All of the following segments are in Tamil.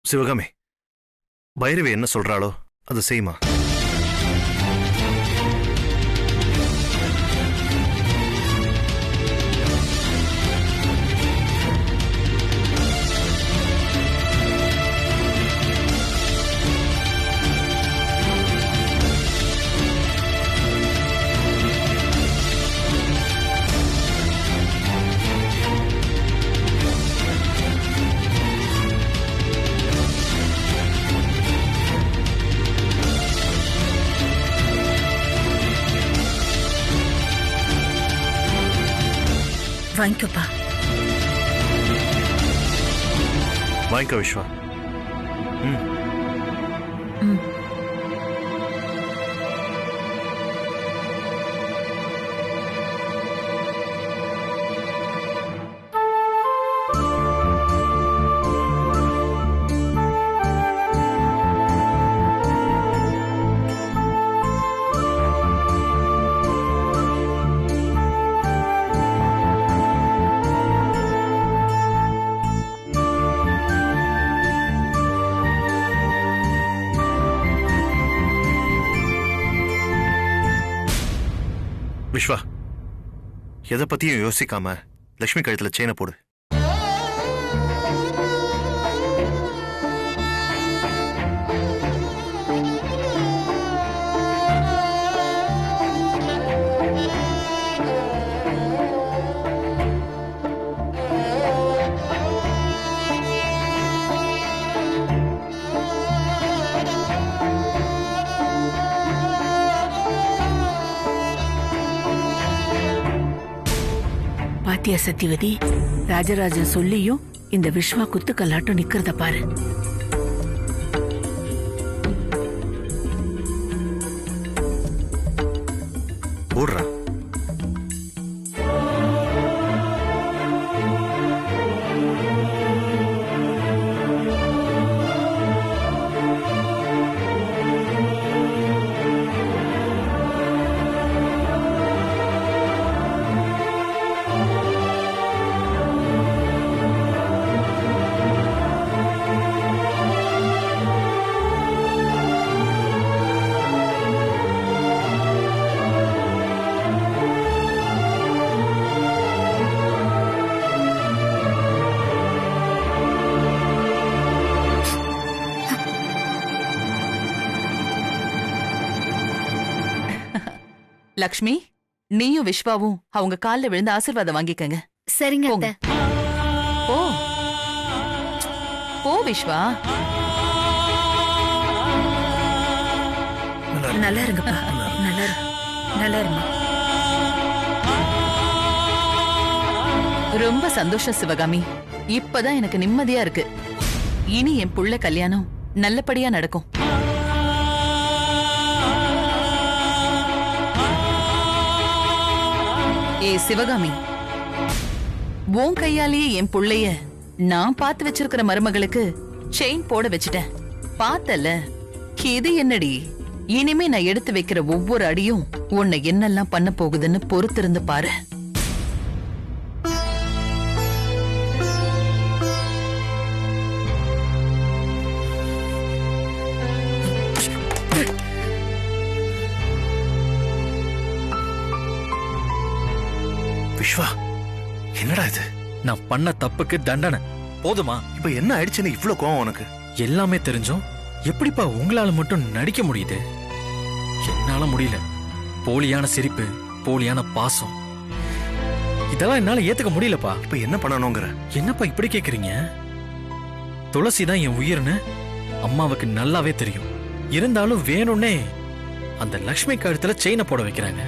சிவகாமி, பைரவி என்ன சொல்றாளோ அது செய்யுமா. வாங்கிக்கப்பா. வாங்கிக்க விஸ்வா. விஸ்வா, எதை பத்தியும் யோசிக்காம லட்சுமி கழுத்துல செயினை போடு. பாத்தியா சத்தியவதி, ராஜராஜன் சொல்லியும் இந்த விஸ்வா குத்து கல்லாட்டம் நிக்கிறத பாரு. போடுறா. லக்ஷ்மி, நீயும் விஸ்வாவும் அவங்க கால்ல விழுந்து ஆசீர்வாதம் வாங்கிக்கங்க. சரிங்க போங்க. அத்தை. போ போ விஸ்வா. நல்லா இருங்கப்பா. நல்லா இருமா. ரொம்ப சந்தோஷம் சிவகாமி. இப்பதான் எனக்கு நிம்மதியா இருக்கு. இனி என் புள்ள கல்யாணம் நல்லபடியா நடக்கும். ஏ சிவகாமி, உன் கையாலேயே என் புள்ளைய நான் பார்த்து வச்சிருக்கிற மருமகளுக்கு செயின் போட வச்சுட்டேன். பார்த்தல, இது என்னடி? இனிமே நான் எடுத்து வைக்கிற ஒவ்வொரு அடியும் உன்னை என்னெல்லாம் பண்ண போகுதுன்னு பொறுத்திருந்து பாரு. விஸ்வா, என்னடா இது? நான் பண்ண தப்புக்கு தண்டனை போதுமா? இப்ப என்ன ஆயிடுச்சுன்னு இவ்ளோ கோவம் உனக்கு? எல்லாமே தெரிஞ்சும் எப்படிப்பா உங்களால மட்டும் நடிக்க முடியுது? என்னால முடியல. போலியான சிரிப்பு, போலியான பாசம், இதெல்லாம் என்னால ஏத்துக்க முடியலப்பா. இப்ப என்ன பண்ணணுங்கிற? என்னப்பா இப்படி கேக்குறீங்க? துளசி தான் என் உயிர்னு அம்மாவுக்கு நல்லாவே தெரியும். இருந்தாலும் வேணும்னே அந்த லக்ஷ்மி கழுத்துல செயினை போட வைக்கிறாங்க.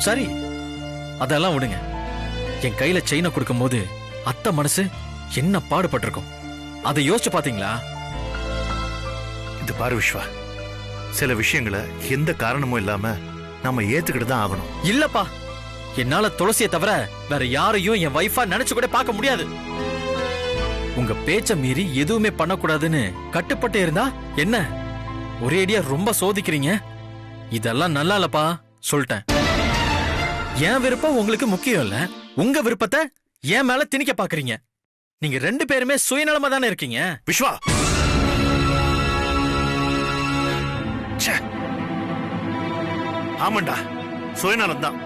சரி, அதெல்லாம் விடுங்க. என் கையில செயினை கொடுக்கும் போது அத்தை மனசு என்ன பாடுபட்டிருக்கும், அதை யோசிச்சு பாத்தீங்களா? இது பாரு விஸ்வா, சில விஷயங்களை எந்த காரணமும் இல்லாம நாம ஏத்துக்கிட்டு தான் ஆகணும். இல்லப்பா, என்னால துளசியை தவிர வேற யாரையும் என் வைஃபா நினைச்சு கூட பார்க்க முடியாது. உங்க பேச்ச மீறி எதுவுமே பண்ணக்கூடாதுன்னு கட்டுப்பட்டு இருந்தா என்ன ஒரேடியா ரொம்ப சோதிக்கிறீங்க? இதெல்லாம் நல்லா இல்லப்பா, சொல்லிட்டேன். என் விருப்பம் உங்களுக்கு முக்கியம் இல்ல, உங்க விருப்பத்தை என் மேல திணிக்க பாக்குறீங்க. நீங்க 2 பேருமே சுயநலமா தானே இருக்கீங்க. விஸ்வா, ச்சே. ஆமாண்டா, சுயநலம் தான்.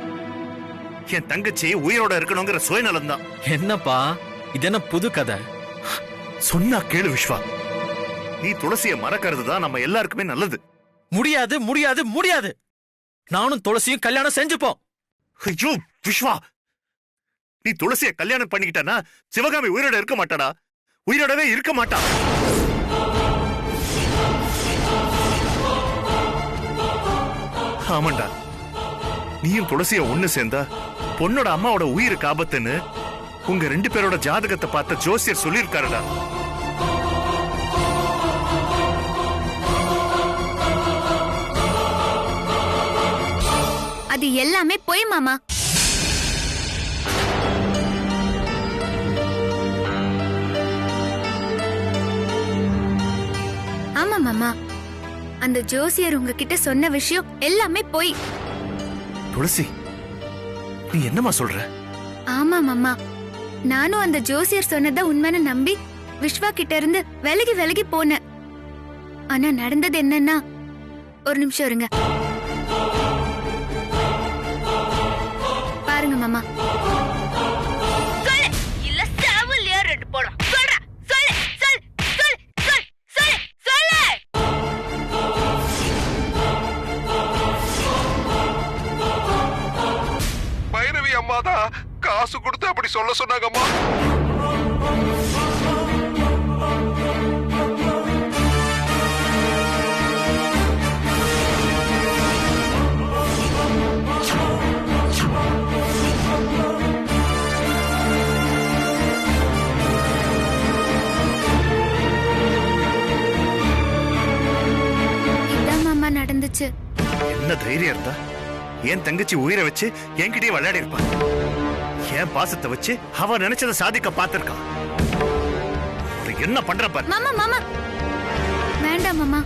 என் தங்கச்சி உயிரோட இருக்கணுங்கிற சுயநலம் தான். என்னப்பா இது என்ன புது கதை? சொன்னா கேளு விஸ்வா. நீ துளசிய மறக்கிறது தான் நம்ம எல்லாருக்குமே நல்லது. முடியாது முடியாது முடியாது. நானும் துளசியும் கல்யாணம் செஞ்சுப்போம். ஐயோ விஸ்வா, நீ துளசிய கல்யாணம் பண்ணிக்கிட்டனா சிவகாமி உயிரோட இருக்க மாட்டாடா. உயிரோடவே இருக்க மாட்டா. ஆமாண்டா, நீயும் துளசிய ஒண்ணு சேர்ந்தா பொண்ணோட அம்மாவோட உயிருக்கு ஆபத்துன்னு உங்க 2 பேரோட ஜாதகத்தை பார்த்த ஜோசியர் சொல்லியிருக்காருடா. அது எல்லாமே பொய் மாமா. ஆமா மாமா, அந்த ஜோசியர் உங்ககிட்ட சொன்ன விஷயம் எல்லாமே பொய். துளசி, நீ என்னமா சொல்ற? ஆமா மாமா, நானும் அந்த ஜோசியர் சொன்னதை உண்மைன்னு நம்பி விஸ்வா கிட்ட இருந்து விலகி விலகி போனேன். ஆனா நடந்தது என்னன்னா, ஒரு நிமிஷம் இருங்க பாருங்க மாமா. பைரவி அம்மா தான் காசு கொடுத்து அப்படி சொல்ல சொன்னாங்கம்மா. இதான் மாமா நடந்துச்சு. என்ன தைரியம் இருந்தா என் தங்கச்சி உயிரை வச்சு என்கிட்டயே விளையாடி இருப்பான். என் பாசத்தை வச்சு அவ நினைச்சதை சாதிக்க பார்த்திருக்கான். என்ன பண்ற பாரு. மாமா மாமா வேண்டாம் மாமா,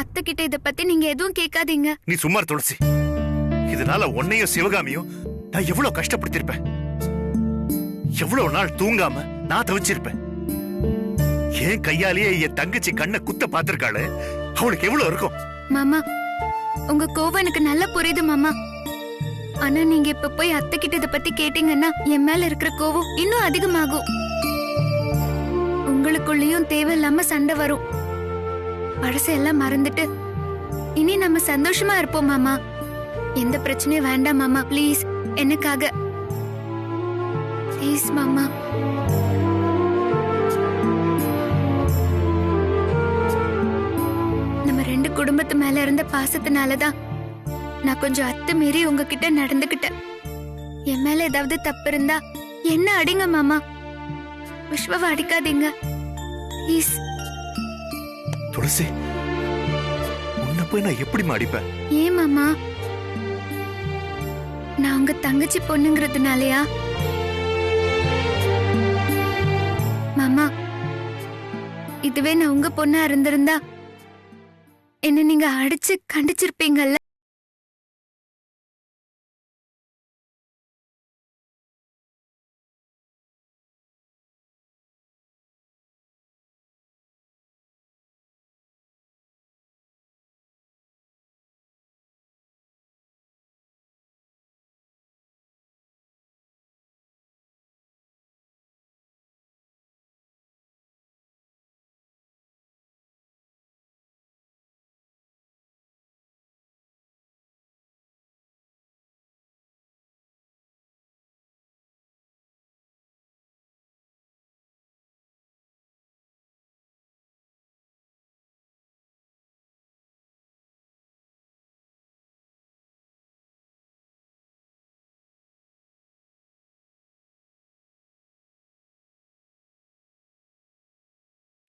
அத்தை கிட்ட இத பத்தி நீங்க எதுவும் கேட்காதீங்க. நீ சும்மா இரு துளசி. இதனால உன்னையும் சிவகாமியும் நான் எவ்வளவு கஷ்டப்படுத்திருப்பேன். எவ்வளவு நாள் தூங்காம நான் தவிச்சிருப்பேன். என் கையாலேயே என் தங்கச்சி கண்ணை குத்த பார்த்திருக்காளு. அவளுக்கு எவ்வளவு இருக்கும் மாமா. உங்க கோவம் எனக்கு நல்லா புரியுது மாமா. ஆனா நீங்க இப்ப போய் அத்தை கிட்ட இத பத்தி கேட்டீங்கன்னா என் மேல இருக்கிற கோவம் இன்னும் அதிகமாகும். உங்களுக்குள்ளயும் தேவையில்லாம சண்டை வரும். பழசெல்லாம் மறந்துட்டு இனி நம்ம சந்தோஷமா இருப்போம் மாமா. எந்த பிரச்சனையும் வேண்டாம் மாமா, ப்ளீஸ் எனக்காக ப்ளீஸ் மாமா. நம்ம 2 குடும்பத்து மேல இருந்த பாசத்தினாலதான் நான் கொஞ்சம் அத்துமீறி உங்ககிட்ட நடந்துகிட்டேன். என் மேல ஏதாவது தப்பு இருந்தா என்ன அடிங்க மாமா, விஸ்வவை அடிக்காதீங்க ப்ளீஸ். துளசி, உன்னை போய் நான் எப்படி அடிப்பேன்? ஏன் மாமா, நான் உங்க தங்கச்சி பொண்ணுங்கிறதுனாலயா? மாமா, இதுவே நான் உங்க பொண்ணா இருந்திருந்தா என்ன நீங்க அடிச்சு கண்டிச்சிருப்பீங்கல்ல.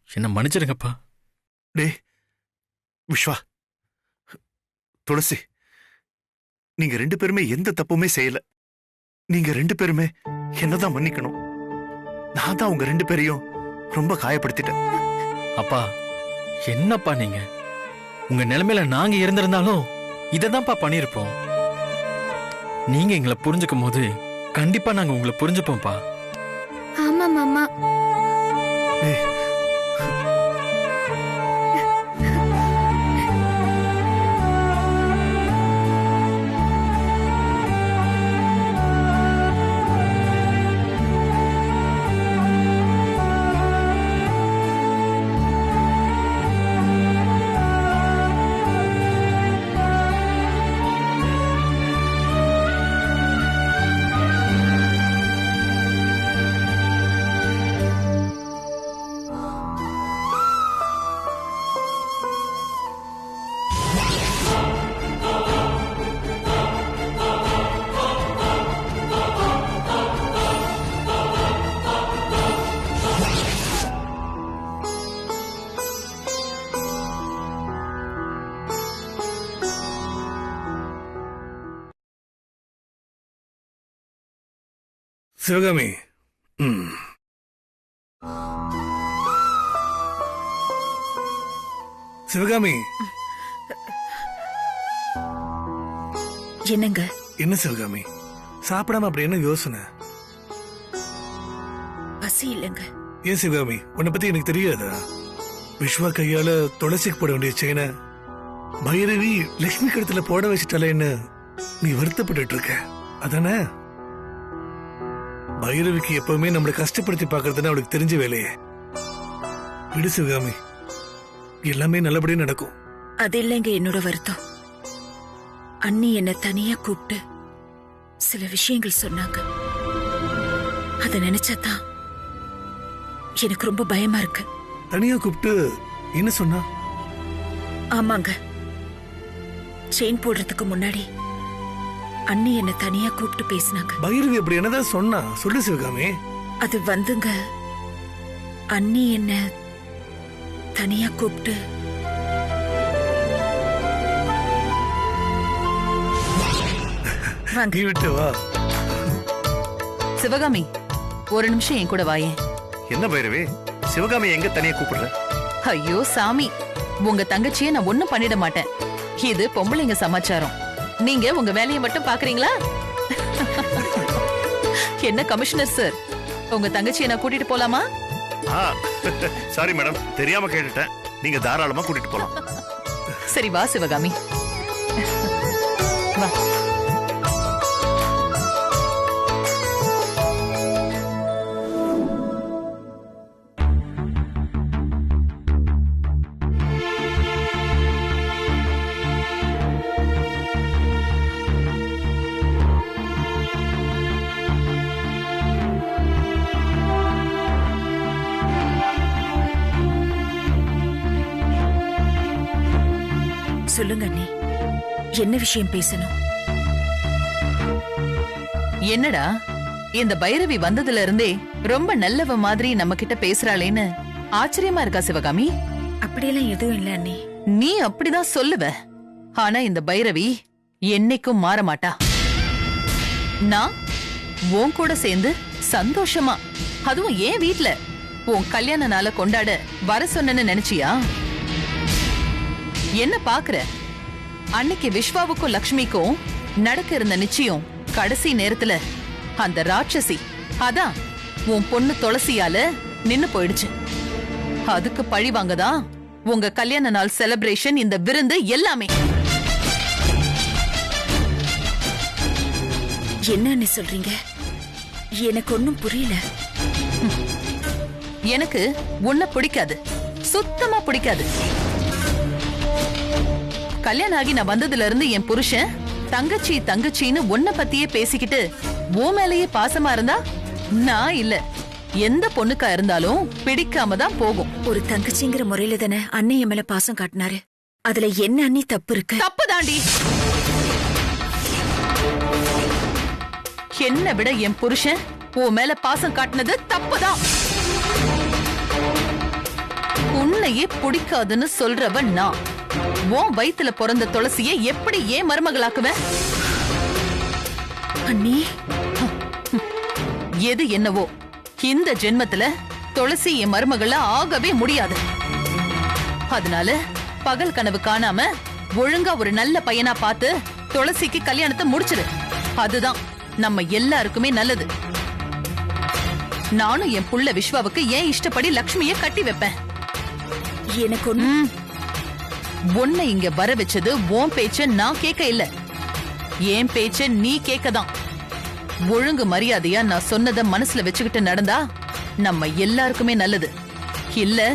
என்ன மன்னிச்சிருங்கப்பா. டே விஸ்வா, துளசி, நீங்க 2 பேருமே எந்த தப்புமே செய்யல. நீங்க 2 பேருமே என்னதான் மன்னிக்கணும். நான் தான் உங்க 2 பேரையும் ரொம்ப காயப்படுத்திட்டேன். அப்பா என்னப்பா நீங்க? உங்க நிலைமையில நாங்க இருந்திருந்தாலும் இததான்ப்பா பண்ணிருப்போம். நீங்க எங்களை புரிஞ்சுக்கும் போது கண்டிப்பா நாங்க உங்களை புரிஞ்சுப்போம்ப்பா. ஆமா மாமா. ஏய், சிவகாமி, சிவகாமி, என்னங்க? என்ன சிவகாமி சாப்பிடாம அப்படி என்ன யோசனை? பசி இல்லைங்க. ஏன் சிவகாமி, உன்னை பத்தி எனக்கு தெரியாதா? விஸ்வா கையால துளசிக்கு போட வேண்டிய செயினை பைரவி லட்சுமி கழுத்துல போட வச்சுட்டாலேன்னு நீ வருத்தப்பட்டு இருக்க அதானே? பைரவிக்கு எப்பவுமே நம்மளை கஷ்டப்படுத்தி பாக்குறதுன்னு அவளுக்கு தெரிஞ்ச வேலையே. விடு சிவகாமி, எல்லாமே நல்லபடியா நடக்கும். அது இல்லைங்க என்னோட வருத்தம். அண்ணி என்ன தனியா கூப்பிட்டு சில விஷயங்கள் சொன்னாங்க. அத நினைச்சாதான் எனக்கு ரொம்ப பயமா இருக்கு. தனியா கூப்பிட்டு என்ன சொன்னா? ஆமாங்க, செயின் போடுறதுக்கு முன்னாடி அண்ணி என்ன தனியா கூப்பிட்டு பேசினாங்க. பைரவி அப்படி என்னதான் சொன்னா சொல்லு சிவகாமி. அது வந்துங்க, அண்ணி என்ன தனியா கூப்பிட்டு வாங்க. நீ விட்டு வா. சிவகாமி, ஒரு நிமிஷம் என் கூட வாயேன். என்ன பைரவி, சிவகாமி எங்க தனியா கூப்பிடுற? ஐயோ சாமி, உங்க தங்கச்சியை நான் ஒண்ணும் பண்ணிட மாட்டேன். இது பொம்பளைங்க சமாச்சாரம். நீங்க உங்க வேலையை மட்டும் பாக்குறீங்களா? என்ன கமிஷனர் சார், உங்க தங்கச்சியை நான் கூட்டிட்டு போலாமா? சாரி மேடம், தெரியாம கேட்டுட்டேன். நீங்க தாராளமா கூட்டிட்டு போலாம். சரி வா சிவகாமி, வா. சொல்லுங்க அண்ணி, என்ன விஷயம் பேசணும்? என்னடா, இந்த பைரவி வந்ததுல இருந்தே ரொம்ப நல்லவ மாதிரி நம்ம கிட்ட பேசுறாளேன்னு ஆச்சரியமா இருக்கா சிவகாமி? அப்படியெல்லாம் எதுவும் இல்ல அண்ணி. நீ அப்படிதான் சொல்லுவ. ஆனா இந்த பைரவி என்னைக்கும் மாற மாட்டா. நான் உன் கூட சேர்ந்து சந்தோஷமா, அதுவும் ஏன் வீட்ல உன் கல்யாண நாளை கொண்டாட வர சொன்னேன்னு நினைச்சியா? என்ன பாக்குற? அன்னைக்கு விஸ்வாவுக்கும் லக்ஷ்மிக்கும் நடக்க இருந்த நிச்சயம் கடைசி நேரத்துல அந்த ராட்சசி, அதான் உன் பொண்ணு துளசியால நின்னு போயிடுச்சு. அதுக்கு பழி வாங்கதான் உங்க கல்யாண நாள் செலிப்ரேஷன், இந்த விருந்து எல்லாமே. என்ன சொல்றீங்க? எனக்கு ஒன்னும் புரியல. எனக்கு உன்னை பிடிக்காது, சுத்தமா பிடிக்காது. கல்யாணம் ஆகி நான் வந்ததுல இருந்து என் புருஷன் தங்கச்சி தங்கச்சின்னு உன்னை பத்தியே பேசிக்கிட்டு உன் மேலேயே பாசமா இருந்தா, நான் இல்ல எந்த பொண்ணுக்கா இருந்தாலும் பிடிக்காம தான் போகும். ஒரு தங்கச்சிங்கிற முறையில தானே அண்ணன் என் மேல பாசம் காட்டினாரு. அதுல என்ன அண்ணி தப்பு இருக்கு? தப்பு தாண்டி. என்னை விட என் புருஷன் உன் மேல பாசம் காட்டினது தப்புதான். உன்னையே பிடிக்காதுன்னு சொல்றவன் நான். உன் வயித்துல பிறந்த துளசியை எப்படி ஏன் மருமகளாக்குவேன்? அண்ணி, எது என்னவோ, இந்த ஜென்மத்துல துளசி என் மருமகள ஆகவே முடியாது. அதனால பகல் கனவு காணாம ஒழுங்கா ஒரு நல்ல பையனா பார்த்து துளசிக்கு கல்யாணத்தை முடிச்சிரு. அதுதான் நம்ம எல்லாருக்குமே நல்லது. நானும் என் புள்ள விஸ்வாவுக்கு ஏன் இஷ்டப்படி லக்ஷ்மிய கட்டி வைப்பேன். எனக்கு உன்னை இங்க வர வச்சது உன் பேச்ச நான் கேட்க இல்ல, என் பேச்ச நீ கேட்கதான். ஒழுங்கு மரியாதையா நான் சொன்னதை மனசுல வச்சுக்கிட்டு நடந்தா நம்ம எல்லாருக்குமே நல்லது. இல்ல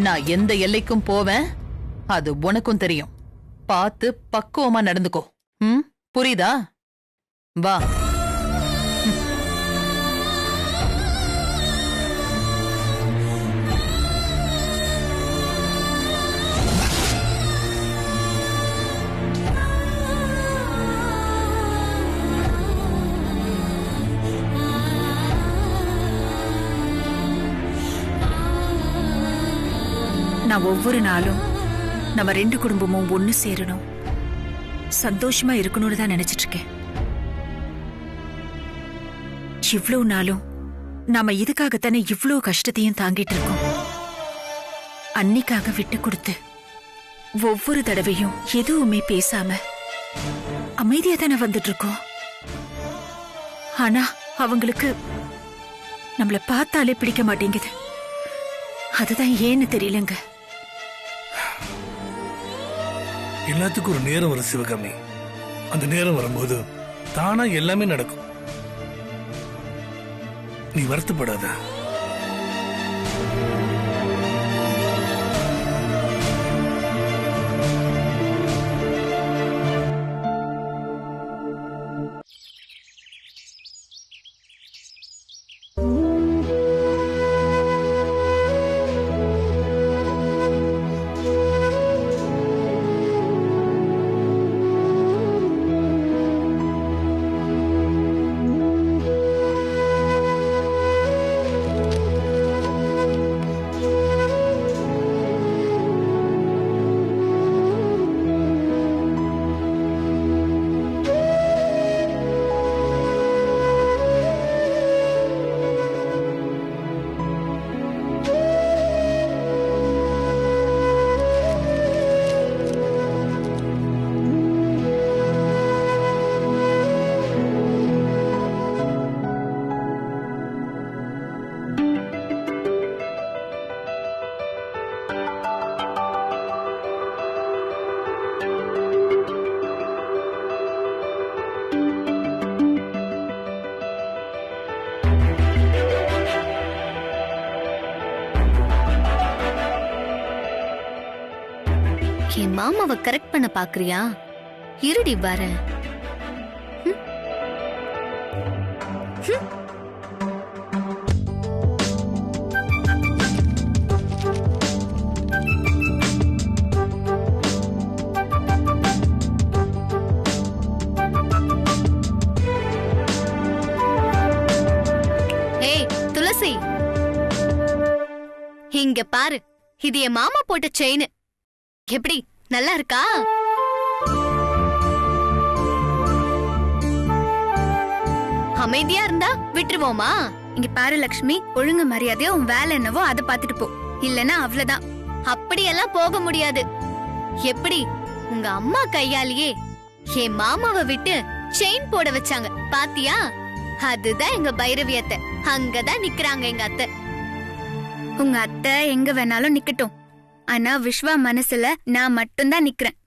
நான் எந்த எல்லைக்கும் போவேன், அது உனக்கும் தெரியும். பார்த்து பக்குவமா நடந்துக்கோ. புரியுதா? வா. நான் ஒவ்வொரு நாளும் நம்ம ரெண்டு குடும்பமும் ஒண்ணு சேரணும், சந்தோஷமா இருக்கணும்னு தான் நினைச்சிட்டு இருக்கேன். இவ்வளவு நாளும் நாம இதுக்காகத்தானே இவ்வளவு கஷ்டத்தையும் தாங்கிட்டு இருக்கோம். அன்னிக்காக விட்டு கொடுத்து ஒவ்வொரு தடவையும் எதுவுமே பேசாம அமைதியா தானே வந்துட்டு இருக்கோம். ஆனா அவங்களுக்கு நம்மள பார்த்தாலே பிடிக்க மாட்டேங்குது. அதுதான் ஏன்னு தெரியலங்க. எல்லாத்துக்கும் ஒரு நேரம் வரும் சிவகாமி. அந்த நேரம் வரும்போது தானா எல்லாமே நடக்கும். நீ வருத்தப்படாத. என் மாமாவை கரெக்ட் பண்ண பாக்குறியா? இருடி வர. ஏய் துளசி, இங்க பாரு, இது என் மாமா போட்ட செயின். எப்படி நல்லா இருக்கா? அமைதியா இருந்தா விட்டுருவோமா? இங்க பாரு லக்ஷ்மி, ஒழுங்கு மரியாதையா உன் வேலை என்னவோ அதை பாத்துட்டு போ. இல்லனா அவ்வளவுதான். அப்படியெல்லாம் போக முடியாது. எப்படி உங்க அம்மா கையாலேயே என் மாமாவை விட்டு செயின் போட வச்சாங்க பாத்தியா? அதுதான் எங்க பைரவி அத்தை. அங்கதான் நிக்கிறாங்க எங்க அத்தை. உங்க அத்தை எங்க வேணாலும் நிக்கட்டும், ஆனா விஸ்வா மனசுல நான் மட்டும்தான் நிக்கிறேன்.